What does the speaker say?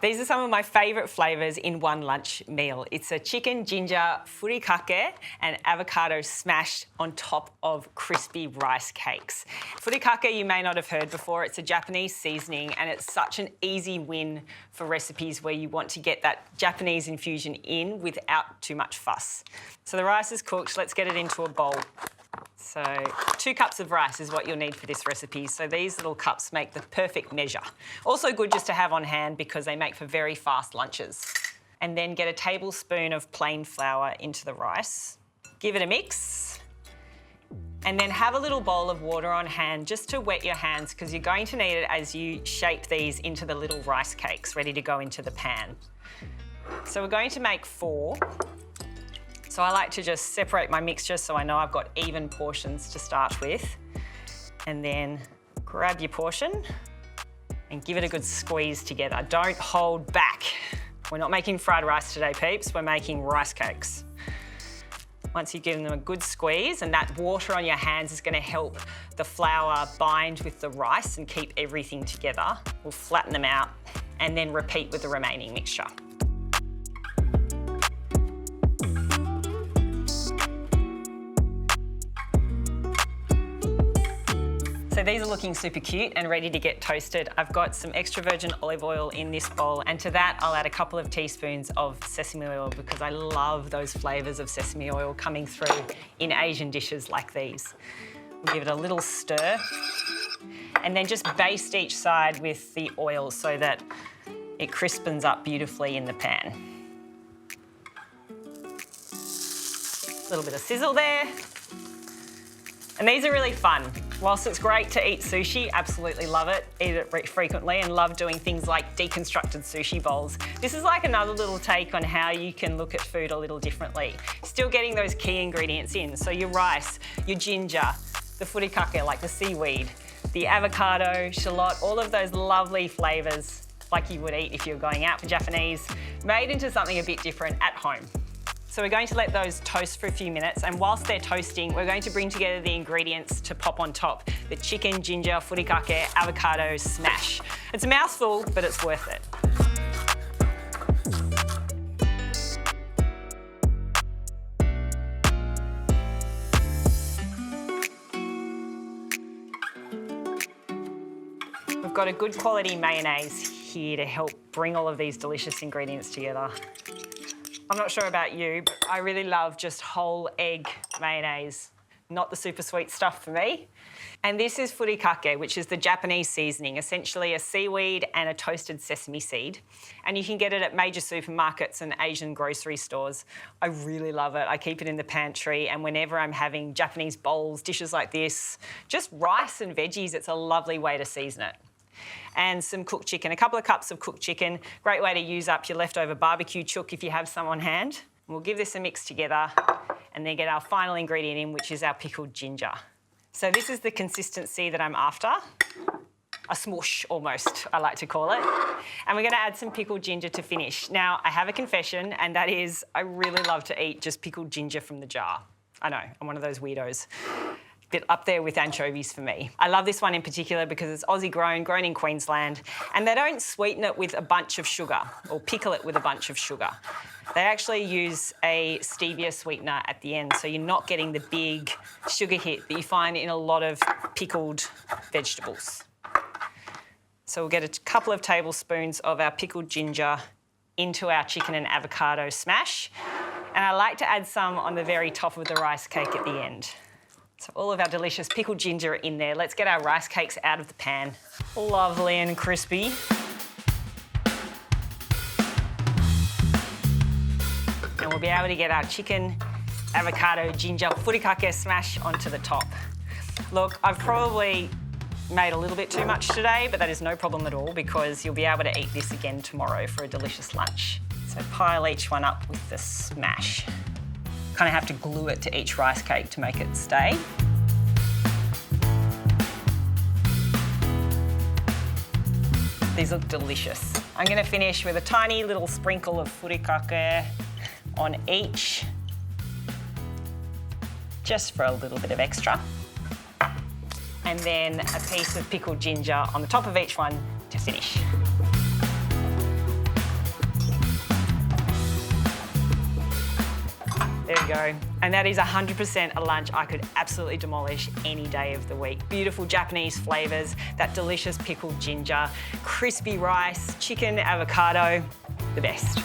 These are some of my favourite flavours in one lunch meal. It's a chicken ginger furikake and avocado smashed on top of crispy rice cakes. Furikake you may not have heard before. It's a Japanese seasoning and it's such an easy win for recipes where you want to get that Japanese infusion in without too much fuss. So the rice is cooked. Let's get it into a bowl. So 2 cups of rice is what you'll need for this recipe. So these little cups make the perfect measure. Also good just to have on hand because they make for very fast lunches. And then get a tablespoon of plain flour into the rice. Give it a mix. And then have a little bowl of water on hand just to wet your hands because you're going to need it as you shape these into the little rice cakes ready to go into the pan. So we're going to make 4. So I like to just separate my mixture so I know I've got even portions to start with. And then grab your portion and give it a good squeeze together. Don't hold back. We're not making fried rice today, peeps. We're making rice cakes. Once you've given them a good squeeze, and that water on your hands is going to help the flour bind with the rice and keep everything together. We'll flatten them out and then repeat with the remaining mixture. So these are looking super cute and ready to get toasted. I've got some extra virgin olive oil in this bowl, and to that I'll add a couple of teaspoons of sesame oil because I love those flavours of sesame oil coming through in Asian dishes like these. We'll give it a little stir and then just baste each side with the oil so that it crispens up beautifully in the pan. A little bit of sizzle there. And these are really fun. Whilst it's great to eat sushi, absolutely love it, eat it frequently and love doing things like deconstructed sushi bowls. This is like another little take on how you can look at food a little differently. Still getting those key ingredients in, so your rice, your ginger, the furikake like the seaweed, the avocado, shallot, all of those lovely flavours like you would eat if you were going out for Japanese, made into something a bit different at home. So we're going to let those toast for a few minutes, and whilst they're toasting, we're going to bring together the ingredients to pop on top. The chicken, ginger, furikake, avocado smash. It's a mouthful, but it's worth it. We've got a good quality mayonnaise here to help bring all of these delicious ingredients together. I'm not sure about you, but I really love just whole egg mayonnaise, not the super sweet stuff for me. And this is furikake, which is the Japanese seasoning, essentially a seaweed and a toasted sesame seed. And you can get it at major supermarkets and Asian grocery stores. I really love it. I keep it in the pantry, and whenever I'm having Japanese bowls, dishes like this, just rice and veggies, it's a lovely way to season it. And some cooked chicken, a couple of cups of cooked chicken. Great way to use up your leftover barbecue chook if you have some on hand. We'll give this a mix together and then get our final ingredient in, which is our pickled ginger. So this is the consistency that I'm after. A smoosh, almost, I like to call it. And we're going to add some pickled ginger to finish. Now, I have a confession, and that is I really love to eat just pickled ginger from the jar. I know, I'm one of those weirdos. Bit up there with anchovies for me. I love this one in particular because it's Aussie grown in Queensland, and they don't sweeten it with a bunch of sugar or pickle it with a bunch of sugar. They actually use a stevia sweetener at the end, so you're not getting the big sugar hit that you find in a lot of pickled vegetables. So we'll get a couple of tablespoons of our pickled ginger into our chicken and avocado smash, and I like to add some on the very top of the rice cake at the end. So all of our delicious pickled ginger are in there. Let's get our rice cakes out of the pan. Lovely and crispy. And we'll be able to get our chicken, avocado, ginger, furikake smash onto the top. Look, I've probably made a little bit too much today, but that is no problem at all because you'll be able to eat this again tomorrow for a delicious lunch. So pile each one up with the smash. Kind of have to glue it to each rice cake to make it stay. These look delicious. I'm going to finish with a tiny little sprinkle of furikake on each, just for a little bit of extra. And then a piece of pickled ginger on the top of each one to finish. There we go. And that is 100% a lunch I could absolutely demolish any day of the week. Beautiful Japanese flavours, that delicious pickled ginger, crispy rice, chicken, avocado, the best.